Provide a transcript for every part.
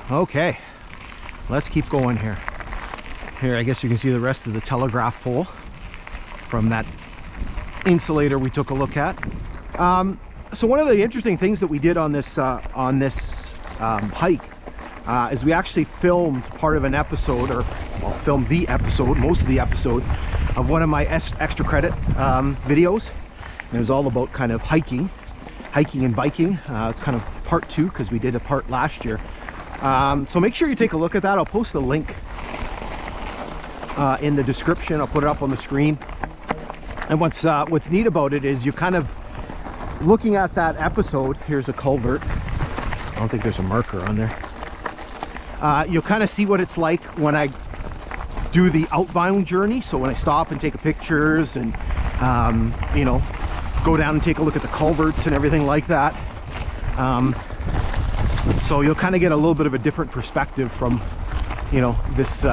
Okay, let's keep going here. Here, I guess you can see the rest of the telegraph pole from that insulator we took a look at. So one of the interesting things that we did on this hike is we actually filmed part of an episode, or well, filmed the episode, most of the episode of one of my extra credit videos. And it was all about kind of hiking and biking. It's kind of part 2 because we did a part last year. So make sure you take a look at that. I'll post a link in the description. I'll put it up on the screen. And what's neat about it is you kind of looking at that episode. Here's a culvert. I don't think there's a marker on there. You'll kind of see what it's like when I do the outbound journey. So when I stop and take pictures and you know, go down and take a look at the culverts and everything like that. So you'll kind of get a little bit of a different perspective from, you know, this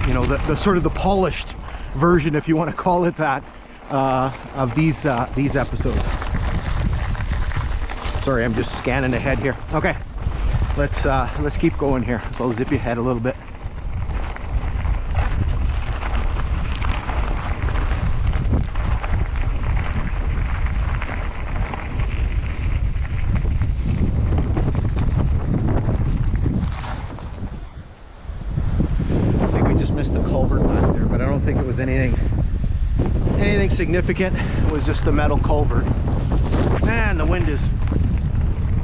you know, the sort of the polished version, if you want to call it that, of these episodes. Sorry, I'm just scanning ahead here. Okay, let's keep going here. So I'll zip you ahead a little bit. I think we just missed the culvert back there, but I don't think it was anything significant. It was just a metal culvert. Man, the wind is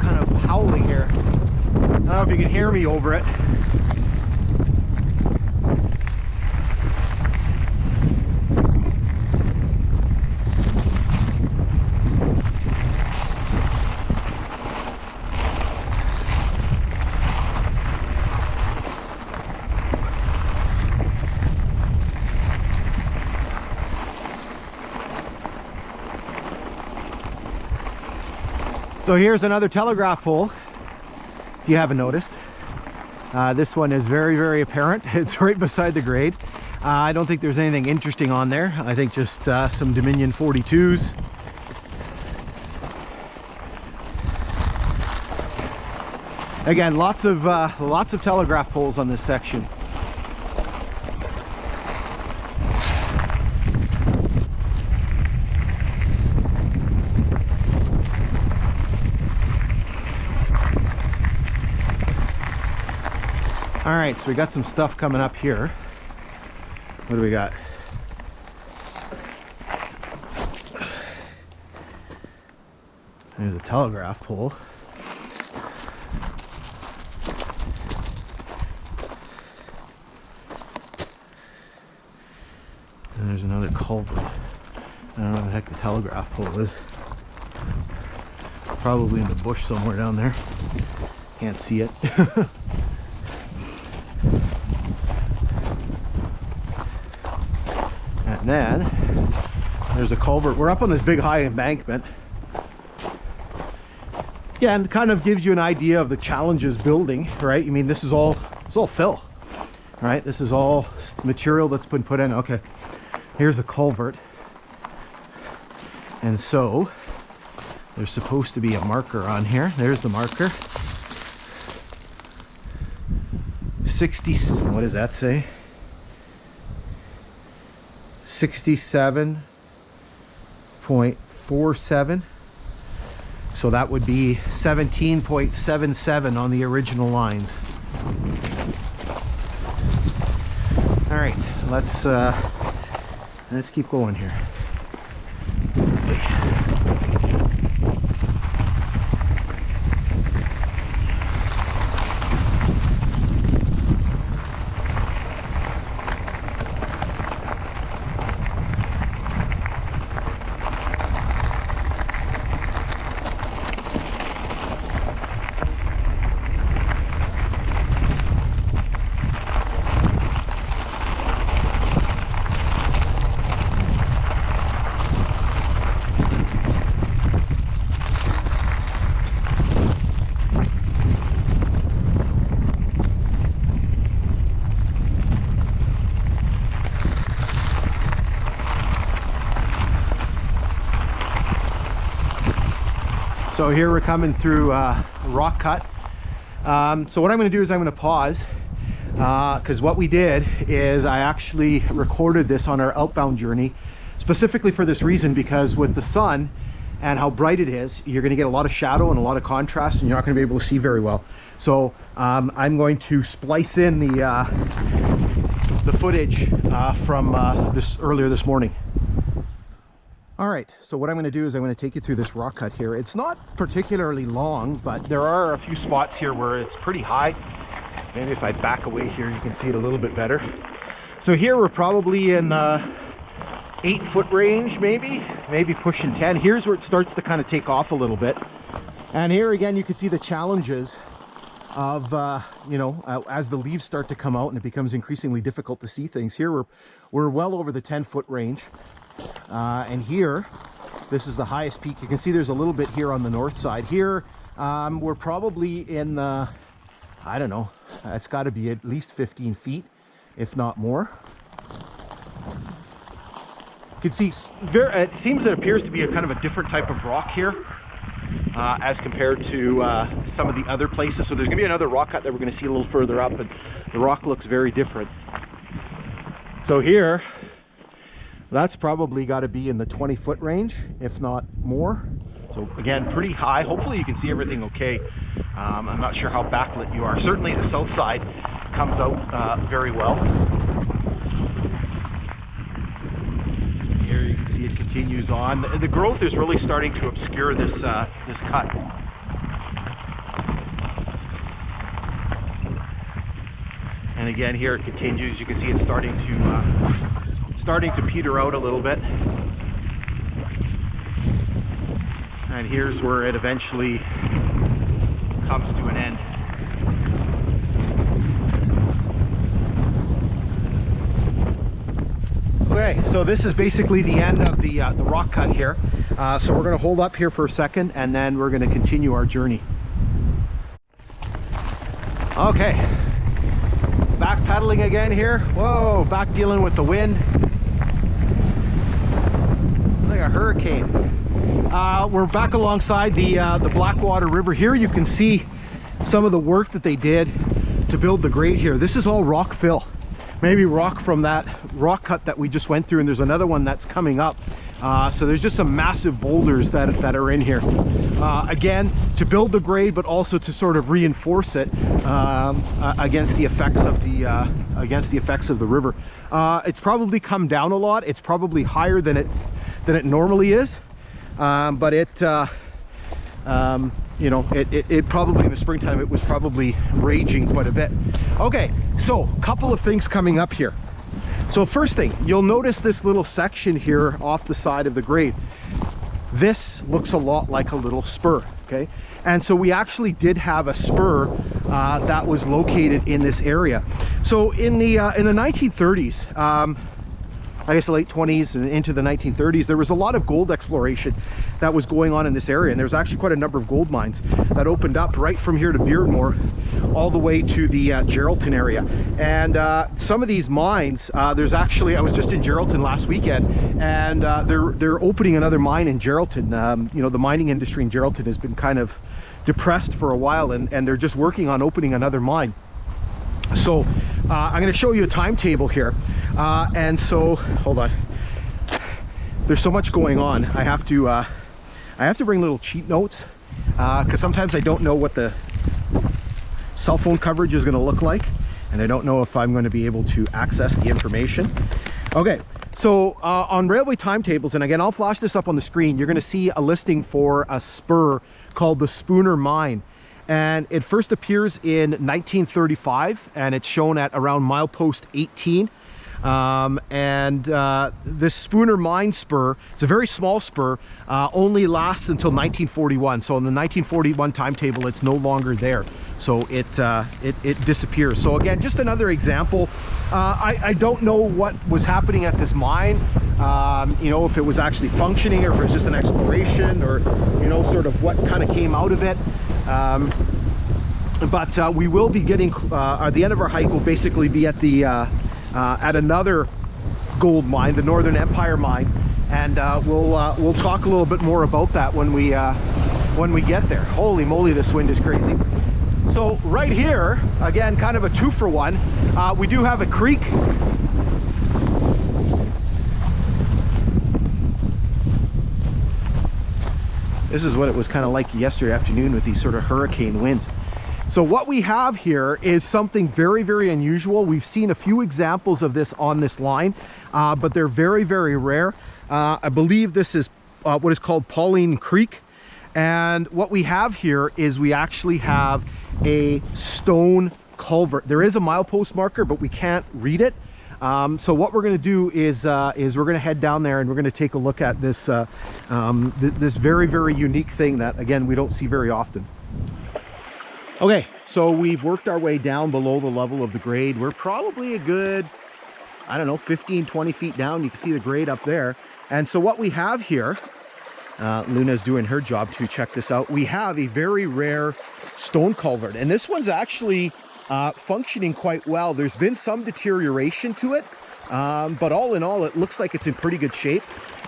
kind of howling here. I don't know if you can hear me over it. So here's another telegraph pole, if you haven't noticed. This one is very, very apparent. It's right beside the grade. I don't think there's anything interesting on there. I think just some Dominion 42s. Again, lots of telegraph poles on this section. All right, so we got some stuff coming up here. What do we got? There's a telegraph pole. And there's another culvert. I don't know what the heck the telegraph pole is. Probably in the bush somewhere down there. Can't see it. And then there's a culvert. We're up on this big high embankment. Yeah, and it kind of gives you an idea of the challenges building, right? I mean, this is all fill, right? This is all material that's been put in. Okay, here's a culvert. And so there's supposed to be a marker on here. There's the marker. 60, what does that say? 67.47. So that would be 17.77 on the original lines. All right, let's keep going here. So here we're coming through rock cut. So what I'm going to do is I'm going to pause, because what we did is I actually recorded this on our outbound journey specifically for this reason, because with the sun and how bright it is, you're going to get a lot of shadow and a lot of contrast, and you're not going to be able to see very well. So I'm going to splice in the footage from earlier this morning. All right, so what I'm going to do is I'm going to take you through this rock cut here. It's not particularly long, but there are a few spots here where it's pretty high. Maybe if I back away here, you can see it a little bit better. So here we're probably in 8-foot range, maybe pushing 10. Here's where it starts to kind of take off a little bit. And here again, you can see the challenges of, as the leaves start to come out and it becomes increasingly difficult to see things. Here we're well over the 10-foot range. And here, this is the highest peak. You can see there's a little bit here on the north side. Here, we're probably in the, I don't know, it's got to be at least 15 feet, if not more. You can see, it seems it appears to be a kind of a different type of rock here as compared to some of the other places. So there's going to be another rock cut that we're going to see a little further up, and the rock looks very different. So here, that's probably got to be in the 20-foot range, if not more. So again, pretty high. Hopefully you can see everything okay. I'm not sure how backlit you are. Certainly the south side comes out very well. Here you can see it continues on. The growth is really starting to obscure this this cut. And again, here it continues. You can see it's starting to peter out a little bit. And here's where it eventually comes to an end. Okay, so this is basically the end of the rock cut here. So we're going to hold up here for a second, and then we're going to continue our journey. Okay, back pedaling again here. Whoa, back dealing with the wind. Like a hurricane. We're back alongside the Blackwater River. Here you can see some of the work that they did to build the grade here. This is all rock fill, maybe rock from that rock cut that we just went through, and there's another one that's coming up. So there's just some massive boulders that are in here, again, to build the grade, but also to sort of reinforce it against the effects of the river. It's probably come down a lot. It's probably higher than it normally is, but it probably in the springtime it was probably raging quite a bit. Okay, so a couple of things coming up here. So first thing, you'll notice this little section here off the side of the grade. This looks a lot like a little spur, okay? And so we actually did have a spur that was located in this area. So in the 1930s, I guess the late 20s and into the 1930s, there was a lot of gold exploration that was going on in this area, and there's actually quite a number of gold mines that opened up right from here to Beardmore all the way to the Geraldton area. And some of these mines, there's actually, I was just in Geraldton last weekend, and they're opening another mine in Geraldton. The mining industry in Geraldton has been kind of depressed for a while, and they're just working on opening another mine. So I'm going to show you a timetable here, and so hold on, there's so much going on. I have to bring little cheat notes because sometimes I don't know what the cell phone coverage is going to look like, and I don't know if I'm going to be able to access the information. Okay, so on railway timetables, and again I'll flash this up on the screen, you're going to see a listing for a spur called the Spooner Mine. And it first appears in 1935, and it's shown at around milepost 18. This Spooner Mine spur, it's a very small spur, only lasts until 1941. So in the 1941 timetable, it's no longer there. So it disappears. So again, just another example. I don't know what was happening at this mine, if it was actually functioning, or if it was just an exploration, or sort of what kind of came out of it. But we will be getting at the end of our hike. We'll basically be at the at another gold mine, the Northern Empire mine, and we'll talk a little bit more about that when we get there. Holy moly, this wind is crazy. So right here, again, kind of a 2-for-1. We do have a creek. This is what it was kind of like yesterday afternoon with these sort of hurricane winds. So what we have here is something very, very unusual. We've seen a few examples of this on this line, but they're very, very rare. I believe this is what is called Pauline Creek. And what we have here is we actually have a stone culvert. There is a milepost marker, but we can't read it. So what we're going to do is we're going to head down there and we're going to take a look at this this very, very unique thing that, again, we don't see very often. Okay, so we've worked our way down below the level of the grade. We're probably a good, I don't know, 15, 20 feet down. You can see the grade up there. And so what we have here, Luna's doing her job to check this out. We have a very rare stone culvert, and this one's actually functioning quite well. There's been some deterioration to it, but all in all, it looks like it's in pretty good shape.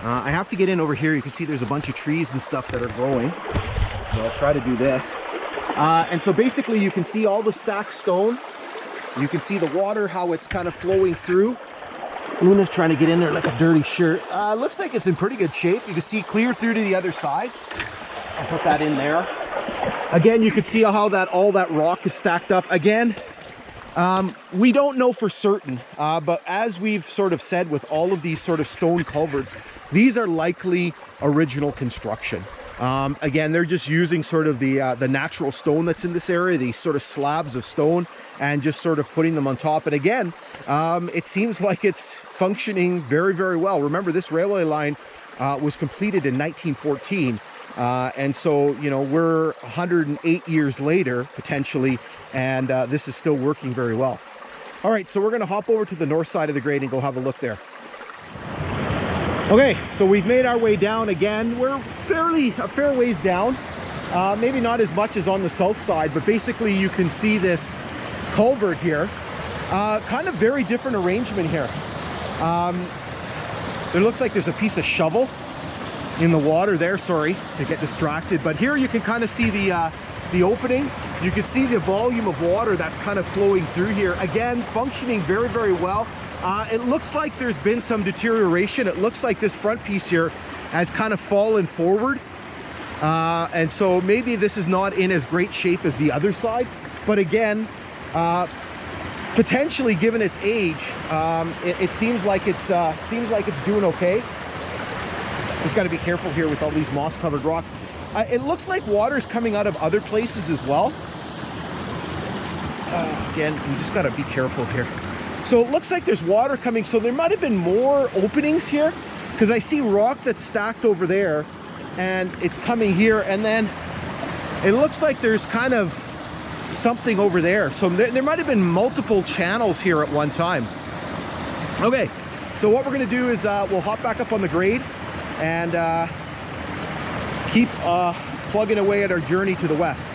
I have to get in over here. You can see there's a bunch of trees and stuff that are growing. So I'll try to do this. And so basically you can see all the stacked stone. You can see the water, how it's kind of flowing through. Luna's trying to get in there like a dirty shirt. Looks like it's in pretty good shape. You can see clear through to the other side. I'll put that in there. Again, you can see how all that rock is stacked up. Again, we don't know for certain, but as we've sort of said with all of these sort of stone culverts, these are likely original construction. Again, they're just using sort of the natural stone that's in this area, these sort of slabs of stone, and just sort of putting them on top. And again, it seems like it's functioning very, very well. Remember, this railway line was completed in 1914. And so, you know, we're 108 years later, potentially, and this is still working very well. All right, so we're going to hop over to the north side of the grade and go have a look there. Okay, so we've made our way down again. We're a fair ways down. Maybe not as much as on the south side, but basically you can see this culvert here. Kind of very different arrangement here. It looks like there's a piece of shovel in the water there, sorry to get distracted, but here you can kind of see the opening. You can see the volume of water that's kind of flowing through here. Again, functioning very, very well. It looks like there's been some deterioration. It looks like this front piece here has kind of fallen forward, and so maybe this is not in as great shape as the other side, but again, potentially given its age, it seems like it's doing okay. Just got to be careful here with all these moss-covered rocks. It looks like water is coming out of other places as well. Again, we just got to be careful here. So it looks like there's water coming, so there might have been more openings here, because I see rock that's stacked over there, and it's coming here, and then it looks like there's kind of something over there. So there might have been multiple channels here at one time. Okay, so what we're going to do is we'll hop back up on the grade and keep plugging away at our journey to the west.